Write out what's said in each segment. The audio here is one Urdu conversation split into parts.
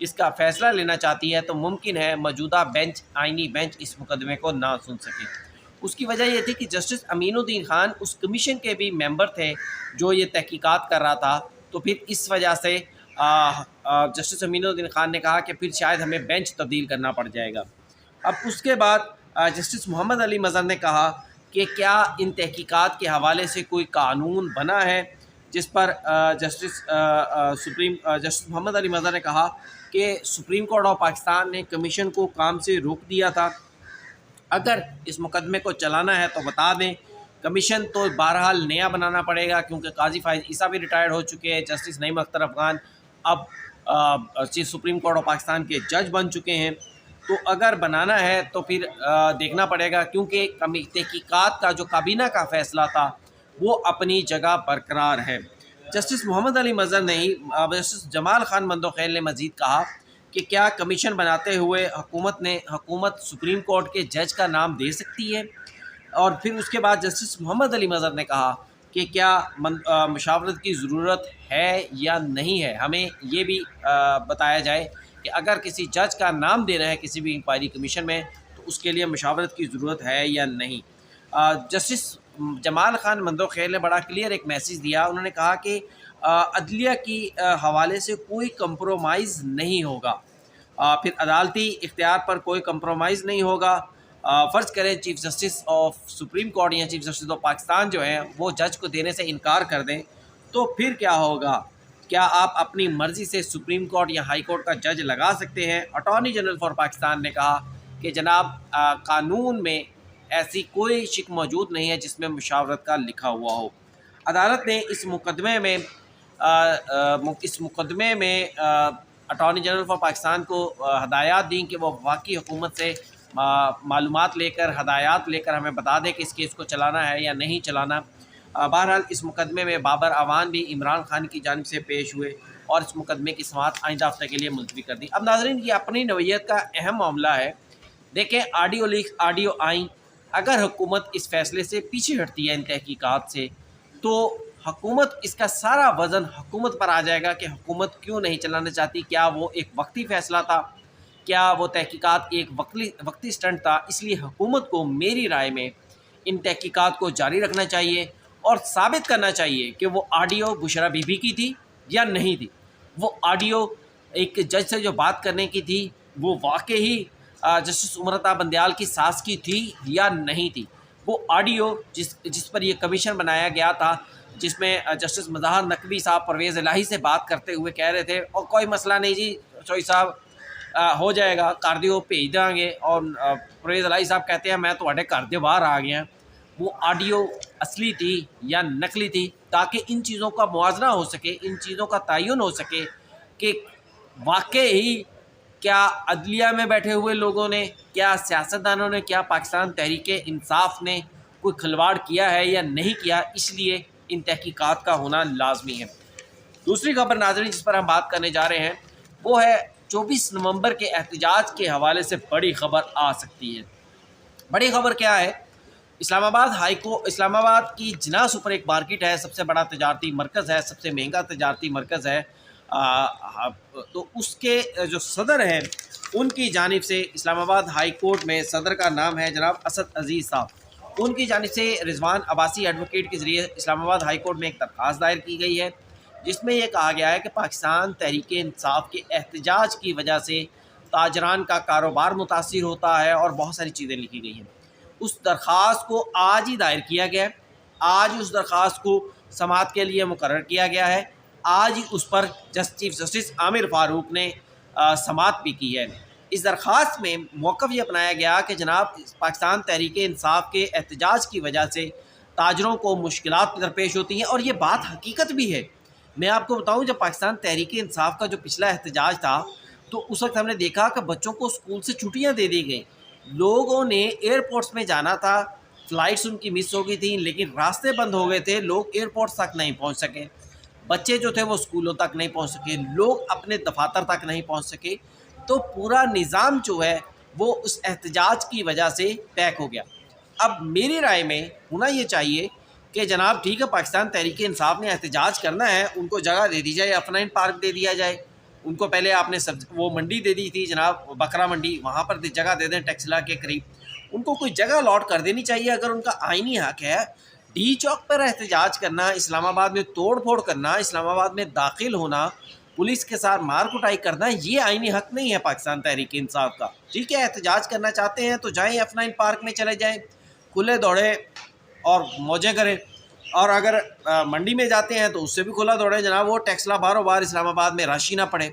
اس کا فیصلہ لینا چاہتی ہے تو ممکن ہے موجودہ بینچ آئینی بینچ اس مقدمے کو نہ سن سکے۔ اس کی وجہ یہ تھی کہ جسٹس امین الدین خان اس کمیشن کے بھی ممبر تھے جو یہ تحقیقات کر رہا تھا، تو پھر اس وجہ سے جسٹس امین الدین خان نے کہا کہ پھر شاید ہمیں بینچ تبدیل کرنا پڑ جائے گا۔ اب اس کے بعد جسٹس محمد علی مظہر نے کہا کہ کیا ان تحقیقات کے حوالے سے کوئی قانون بنا ہے، جس پر جسٹس محمد علی مظہر نے کہا کہ سپریم کورٹ آف پاکستان نے کمیشن کو کام سے روک دیا تھا، اگر اس مقدمے کو چلانا ہے تو بتا دیں۔ کمیشن تو بہرحال نیا بنانا پڑے گا کیونکہ قاضی فائز عیسیٰ بھی ریٹائرڈ ہو چکے ہیں، جسٹس نعیم اختر افغان اب سپریم کورٹ آف پاکستان کے جج بن چکے ہیں، تو اگر بنانا ہے تو پھر دیکھنا پڑے گا، کیونکہ تحقیقات کا جو کابینہ کا فیصلہ تھا وہ اپنی جگہ برقرار ہے۔ جسٹس محمد علی مظہر نے ہی جسٹس جمال خان مندوخیل نے مزید کہا کہ کیا کمیشن بناتے ہوئے حکومت سپریم کورٹ کے جج کا نام دے سکتی ہے، اور پھر اس کے بعد جسٹس محمد علی مظہر نے کہا کہ کیا مشاورت کی ضرورت ہے یا نہیں ہے، ہمیں یہ بھی بتایا جائے کہ اگر کسی جج کا نام دینا ہے کسی بھی انکوائری کمیشن میں تو اس کے لیے مشاورت کی ضرورت ہے یا نہیں۔ جسٹس جمال خان مندوخیل نے بڑا کلیئر ایک میسیج دیا، انہوں نے کہا کہ عدلیہ کی حوالے سے کوئی کمپرومائز نہیں ہوگا، پھر عدالتی اختیار پر کوئی کمپرومائز نہیں ہوگا۔ فرض کریں chief justice of supreme court یا چیف جسٹس آف پاکستان جو ہیں وہ جج کو دینے سے انکار کر دیں تو پھر کیا ہوگا؟ کیا آپ اپنی مرضی سے سپریم کورٹ یا ہائی کورٹ کا جج لگا سکتے ہیں؟ اٹارنی جنرل فار پاکستان نے کہا کہ جناب قانون میں ایسی کوئی شک موجود نہیں ہے جس میں مشاورت کا لکھا ہوا ہو۔ عدالت نے اس مقدمے میں اٹارنی جنرل فار پاکستان کو ہدایات دیں کہ وہ وفاقی حکومت سے معلومات لے کر ہدایات لے کر ہمیں بتا دے کہ اس کیس کو چلانا ہے یا نہیں چلانا۔ بہرحال اس مقدمے میں بابر اعوان بھی عمران خان کی جانب سے پیش ہوئے اور اس مقدمے کی سماعت آئندہ ہفتے کے لیے ملتوی کر دی۔ اب ناظرین یہ اپنی نوعیت کا اہم معاملہ ہے، دیکھیں آڈیو لیکس آڈیو آئیں، اگر حکومت اس فیصلے سے پیچھے ہٹتی ہے ان تحقیقات سے تو حکومت اس کا سارا وزن حکومت پر آ جائے گا کہ حکومت کیوں نہیں چلانا چاہتی، کیا وہ ایک وقتی فیصلہ تھا، کیا وہ تحقیقات ایک وقتی سٹنٹ تھا۔ اس لیے حکومت کو میری رائے میں ان تحقیقات کو جاری رکھنا چاہیے اور ثابت کرنا چاہیے کہ وہ آڈیو بشرا بی بی کی تھی یا نہیں تھی، وہ آڈیو ایک جج سے جو بات کرنے کی تھی وہ واقعی جسٹس عمرتا بندیال کی ساس کی تھی یا نہیں تھی، وہ آڈیو جس پر یہ کمیشن بنایا گیا تھا، جس میں جسٹس مظاہر نقوی صاحب پرویز الہی سے بات کرتے ہوئے کہہ رہے تھے اور کوئی مسئلہ نہیں جی چوئی صاحب ہو جائے گا، کر دیو بھیج دیں گے، اور پرویز الہی صاحب کہتے ہیں میں تواڈے گھر دے باہر آ گیا۔ وہ آڈیو اصلی تھی یا نقلی تھی، تاکہ ان چیزوں کا موازنہ ہو سکے، ان چیزوں کا تعین ہو سکے کہ واقعی کیا عدلیہ میں بیٹھے ہوئے لوگوں نے، کیا سیاستدانوں نے، کیا پاکستان تحریک انصاف نے کوئی کھلواڑ کیا ہے یا نہیں کیا۔ اس لیے ان تحقیقات کا ہونا لازمی ہے۔ دوسری خبر ناظرین جس پر ہم بات کرنے جا رہے ہیں وہ ہے 24 نومبر کے احتجاج کے حوالے سے بڑی خبر آ سکتی ہے۔ بڑی خبر کیا ہے؟ اسلام آباد کی جناح پر ایک مارکیٹ ہے، سب سے بڑا تجارتی مرکز ہے، سب سے مہنگا تجارتی مرکز ہے، تو اس کے جو صدر ہیں ان کی جانب سے اسلام آباد ہائی کورٹ میں صدر کا نام ہے جناب اسد عزیز صاحب، ان کی جانب سے رضوان عباسی ایڈوکیٹ کے ذریعے اسلام آباد ہائی کورٹ میں ایک درخواست دائر کی گئی ہے، جس میں یہ کہا گیا ہے کہ پاکستان تحریک انصاف کے احتجاج کی وجہ سے تاجران کا کاروبار متاثر ہوتا ہے اور بہت ساری چیزیں لکھی گئی ہیں۔ اس درخواست کو آج ہی دائر کیا گیا ہے، آج اس درخواست کو سماعت کے لیے مقرر کیا گیا ہے، آج ہی اس پر چیف جسٹس عامر فاروق نے سماعت بھی کی ہے۔ اس درخواست میں موقف یہ اپنایا گیا کہ جناب پاکستان تحریک انصاف کے احتجاج کی وجہ سے تاجروں کو مشکلات درپیش ہوتی ہیں، اور یہ بات حقیقت بھی ہے۔ میں آپ کو بتاؤں جب پاکستان تحریک انصاف کا جو پچھلا احتجاج تھا تو اس وقت ہم نے دیکھا کہ بچوں کو اسکول سے چھٹیاں دے دی گئیں، لوگوں نے ایئرپورٹس میں جانا تھا، فلائٹس ان کی مس ہو گئی تھیں، لیکن راستے بند ہو گئے تھے، لوگ ایئرپورٹس تک نہیں پہنچ سکے، بچے جو تھے وہ اسکولوں تک نہیں پہنچ سکے، لوگ اپنے دفاتر تک نہیں پہنچ سکے، تو پورا نظام جو ہے وہ اس احتجاج کی وجہ سے پیک ہو گیا۔ اب میری رائے میں ہونا یہ چاہیے کہ جناب ٹھیک ہے پاکستان تحریک انصاف نے احتجاج کرنا ہے، ان کو جگہ دے دی جائے، افنائن پارک دے دیا جائے، ان کو پہلے آپ نے وہ منڈی دے دی تھی جناب، بکرا منڈی، وہاں پر جگہ دے دیں ٹیکسلا کے قریب، ان کو کوئی جگہ الاٹ کر دینی چاہیے اگر ان کا آئینی حق ہے۔ ڈی چوک پر احتجاج کرنا، اسلام آباد میں توڑ پھوڑ کرنا، اسلام آباد میں داخل ہونا، پولیس کے ساتھ مار کٹائی کرنا، یہ آئینی حق نہیں ہے پاکستان تحریک انصاف کا۔ ٹھیک ہے، احتجاج کرنا چاہتے ہیں تو جائیں F9 پارک میں چلے جائیں، کھلے دوڑے اور موجیں کریں، اور اگر منڈی میں جاتے ہیں تو اس سے بھی کھلا دوڑے جناب، وہ ٹیکسلا باروں بار اسلام آباد میں راشی نہ پڑے،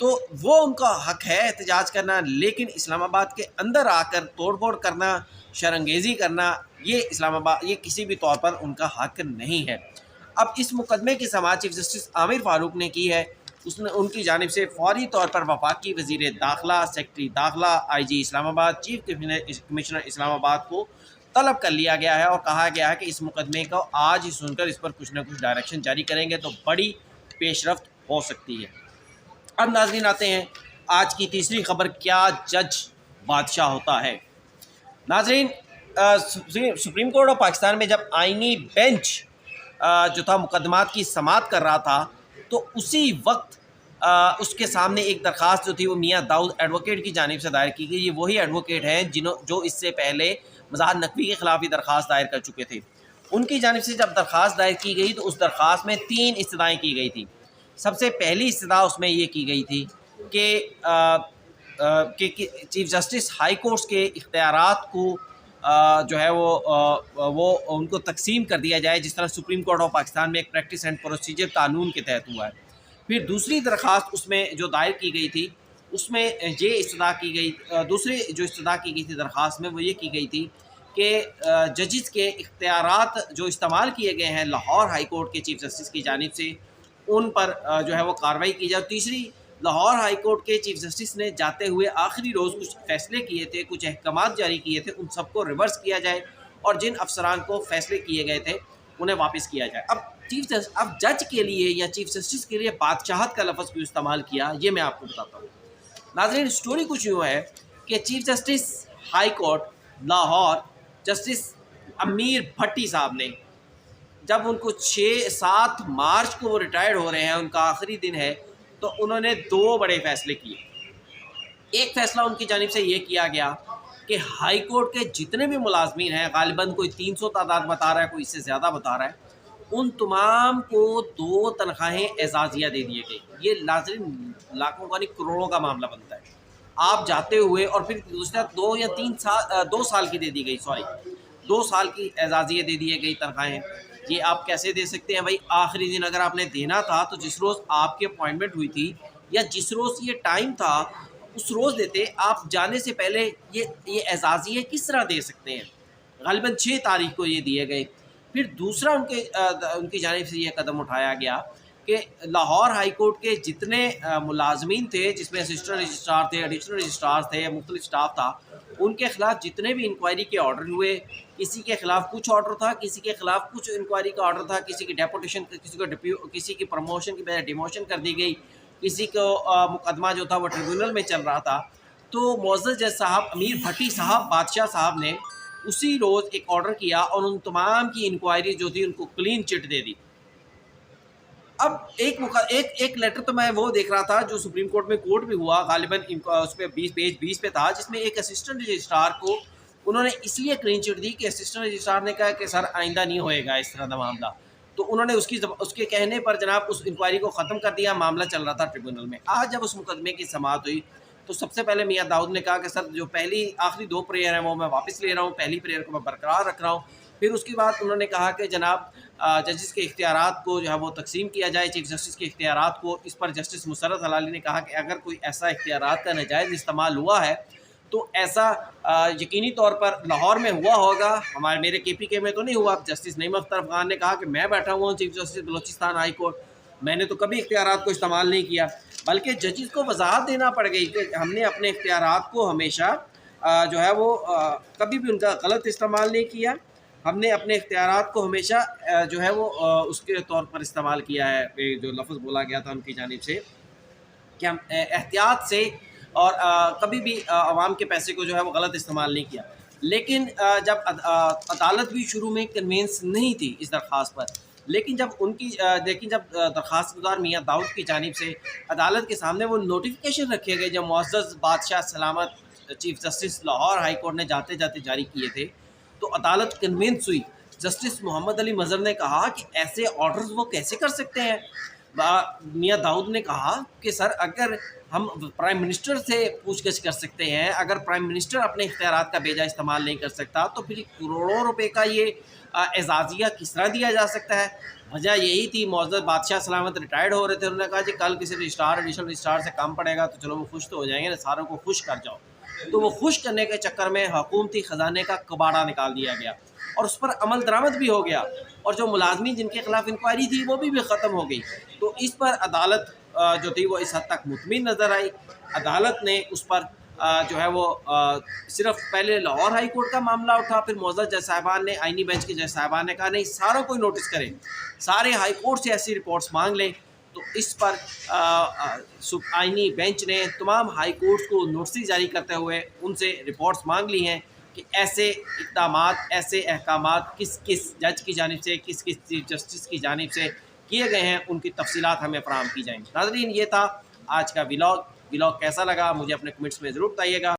تو وہ ان کا حق ہے احتجاج کرنا۔ لیکن اسلام آباد کے اندر آ کر توڑ پھوڑ کرنا، شرنگیزی کرنا، یہ اسلام آباد، یہ کسی بھی طور پر ان کا حق نہیں ہے۔ اب اس مقدمے کی سماعت چیف جسٹس عامر فاروق نے کی ہے، ان کی جانب سے فوری طور پر وفاقی وزیر داخلہ، سیکرٹری داخلہ، IG اسلام آباد، چیف کمشنر اسلام آباد کو طلب کر لیا گیا ہے اور کہا گیا ہے کہ اس مقدمے کو آج ہی سن کر اس پر کچھ نہ کچھ ڈائریکشن جاری کریں گے تو بڑی پیش رفت ہو سکتی ہے۔ اب ناظرین آتے ہیں آج کی تیسری خبر، کیا جج بادشاہ ہوتا ہے؟ ناظرین، سپریم کورٹ آف پاکستان میں جب آئینی بینچ جو تھا مقدمات کی سماعت کر رہا تھا تو اسی وقت اس کے سامنے ایک درخواست جو تھی وہ میاں داؤد ایڈوکیٹ کی جانب سے دائر کی گئی۔ یہ وہی ایڈوکیٹ ہیں جو اس سے پہلے مظاہر نقوی کے خلاف بھی درخواست دائر کر چکے تھے۔ ان کی جانب سے جب درخواست دائر کی گئی تو اس درخواست میں 3 استدعائیں کی گئی تھی۔ سب سے پہلی استدعا اس میں یہ کی گئی تھی کہ چیف جسٹس ہائی کورٹس کے اختیارات کو جو ہے وہ ان کو تقسیم کر دیا جائے، جس طرح سپریم کورٹ آف پاکستان میں ایک پریکٹس اینڈ پروسیجر قانون کے تحت ہوا ہے۔ پھر دوسری درخواست اس میں جو دائر کی گئی تھی اس میں یہ استدعا کی گئی، دوسری جو استدعا کی گئی تھی درخواست میں وہ یہ کی گئی تھی کہ ججز کے اختیارات جو استعمال کیے گئے ہیں لاہور ہائی کورٹ کے چیف جسٹس کی جانب سے، ان پر جو ہے وہ کارروائی کی جائے۔ تیسری، لاہور ہائی کورٹ کے چیف جسٹس نے جاتے ہوئے آخری روز کچھ فیصلے کیے تھے، کچھ احکامات جاری کیے تھے، ان سب کو ریورس کیا جائے اور جن افسران کو فیصلے کیے گئے تھے انہیں واپس کیا جائے۔ اب جج کے لیے یا چیف جسٹس کے لیے بادشاہت کا لفظ کیوں استعمال کیا، یہ میں آپ کو بتاتا ہوں۔ ناظرین، سٹوری کچھ یوں ہے کہ chief justice high court Lahore justice Amir Bhatti صاحب نے جب ان کو 7 مارچ کو وہ ریٹائرڈ ہو رہے ہیں، ان کا آخری دن ہے، تو انہوں نے 2 بڑے فیصلے کیے۔ ایک فیصلہ ان کی جانب سے یہ کیا گیا کہ ہائی کورٹ کے جتنے بھی ملازمین ہیں، غالباً کوئی 300 تعداد بتا رہا ہے، کوئی اس سے زیادہ بتا رہا ہے، ان تمام کو 2 تنخواہیں اعزازیہ دے دیے گئے۔ یہ ناظرین لاکھوں کا نہیں کروڑوں کا معاملہ بنتا ہے۔ آپ جاتے ہوئے اور پھر دوسرا 2 سال کی دے دی گئی، 2 سال کی اعزازیہ دے دیے گئی تنخواہیں۔ یہ آپ کیسے دے سکتے ہیں بھائی؟ آخری دن اگر آپ نے دینا تھا تو جس روز آپ کی اپوائنٹمنٹ ہوئی تھی یا جس روز یہ ٹائم تھا اس روز دیتے۔ آپ جانے سے پہلے یہ اعزازیہ کس طرح دے سکتے ہیں؟ غالباً 6 تاریخ کو یہ دیے گئے۔ پھر دوسرا ان کی جانب سے یہ قدم اٹھایا گیا کہ لاہور ہائی کورٹ کے جتنے ملازمین تھے، جس میں اسسٹنٹ رجسٹرار تھے، ایڈیشنل رجسٹرار تھے، مختلف سٹاف تھا، ان کے خلاف جتنے بھی انکوائری کے آرڈر ہوئے، کسی کے خلاف کچھ آرڈر تھا، کسی کے خلاف کچھ انکوائری کا آرڈر تھا، کسی کی ڈیپوٹیشن، کسی کی پروموشن کی بجائے ڈیموشن کر دی گئی، کسی کو مقدمہ جو تھا وہ ٹریبیونل میں چل رہا تھا، تو معزز جج صاحب امیر بھٹی صاحب بادشاہ صاحب نے اسی روز ایک آرڈر کیا اور ان تمام کی انکوائری جو تھی ان کو کلین چٹ دے دی۔ اب ایک لیٹر تو میں وہ دیکھ رہا تھا جو سپریم کورٹ میں کوٹ بھی ہوا، غالباً اس پہ پیج 20 پہ تھا، جس میں ایک اسسٹنٹ رجسٹرار کو انہوں نے اس لیے کلین چٹ دی کہ اسسٹنٹ رجسٹرار نے کہا کہ سر آئندہ نہیں ہوئے گا اس طرح کا معاملہ، تو انہوں نے اس کے کہنے پر جناب اس انکوائری کو ختم کر دیا۔ معاملہ چل رہا تھا ٹریبیونل میں۔ آج جب اس مقدمے کی سماعت ہوئی تو سب سے پہلے میاں داؤد نے کہا کہ سر جو آخری 2 پریئر ہیں وہ میں واپس لے رہا ہوں، پہلی پریئر کو میں برقرار رکھ رہا ہوں۔ پھر اس کے بعد انہوں نے کہا کہ جناب ججز کے اختیارات کو جو ہے وہ تقسیم کیا جائے، چیف جسٹس کے اختیارات کو۔ اس پر جسٹس مسرت ہلالی نے کہا کہ اگر کوئی ایسا اختیارات کا ناجائز استعمال ہوا ہے تو ایسا یقینی طور پر لاہور میں ہوا ہوگا، میرے KPK میں تو نہیں ہوا۔ جسٹس نعیم اختر افغان نے کہا کہ میں بیٹھا ہوا ہوں chief justice Balochistan high court, میں نے تو کبھی اختیارات کو استعمال نہیں کیا، بلکہ ججز کو وضاحت دینا پڑ گئی کہ ہم نے اپنے اختیارات کو ہمیشہ جو ہے وہ کبھی بھی ان کا غلط استعمال نہیں کیا، ہم نے اپنے اختیارات کو ہمیشہ جو ہے وہ اس کے طور پر استعمال کیا ہے۔ جو لفظ بولا گیا تھا ان کی جانب سے کہ ہم احتیاط سے اور کبھی بھی عوام کے پیسے کو جو ہے وہ غلط استعمال نہیں کیا۔ لیکن جب عدالت بھی شروع میں کنوینس نہیں تھی اس درخواست پر، لیکن جب درخواست گزار میاں داؤد کی جانب سے عدالت کے سامنے وہ نوٹیفیکیشن رکھے گئے جو معزز بادشاہ سلامت chief justice Lahore high court نے جاتے جاتے جاری کیے تھے، تو عدالت کنونس ہوئی۔ جسٹس محمد علی مظہر نے کہا کہ ایسے آرڈرز وہ کیسے کر سکتے ہیں؟ میاں داؤد نے کہا کہ سر اگر ہم پرائم منسٹر سے پوچھ گچھ کر سکتے ہیں، اگر پرائم منسٹر اپنے اختیارات کا بیجا استعمال نہیں کر سکتا تو پھر کروڑوں روپے کا یہ اعزازیہ کس طرح دیا جا سکتا ہے؟ وجہ یہی تھی، معزز بادشاہ سلامت ریٹائرڈ ہو رہے تھے، انہوں نے کہا جی کل کسی رجسٹرار ایڈیشنل رجسٹرار سے کم پڑے گا تو چلو وہ خوش تو ہو جائیں گے نا، ساروں کو خوش کر جاؤ۔ تو وہ خوش کرنے کے چکر میں حکومتی خزانے کا کباڑہ نکال دیا گیا اور اس پر عمل درآمد بھی ہو گیا، اور جو ملازمین جن کے خلاف انکوائری تھی وہ بھی ختم ہو گئی۔ تو اس پر عدالت جو تھی وہ اس حد تک مطمئن نظر آئی۔ عدالت نے اس پر جو ہے وہ صرف پہلے لاہور ہائی کورٹ کا معاملہ اٹھا، پھر معزز جج صاحبان نے، آئینی بینچ کے جج صاحبان نے کہا نہیں ساروں کو نوٹس کریں، سارے ہائی کورٹ سے ایسی رپورٹس مانگ لیں۔ تو اس پر آئینی بینچ نے تمام ہائی کورٹس کو نوٹس جاری کرتے ہوئے ان سے رپورٹس مانگ لی ہیں کہ ایسے اقدامات، ایسے احکامات کس کس جج کی جانب سے، کس کس چیف جسٹس کی جانب سے کیے گئے ہیں، ان کی تفصیلات ہمیں فراہم کی جائیں گی۔ ناظرین، یہ تھا آج کا ولاگ کیسا لگا مجھے اپنے کمنٹس میں ضرور بتائیے گا۔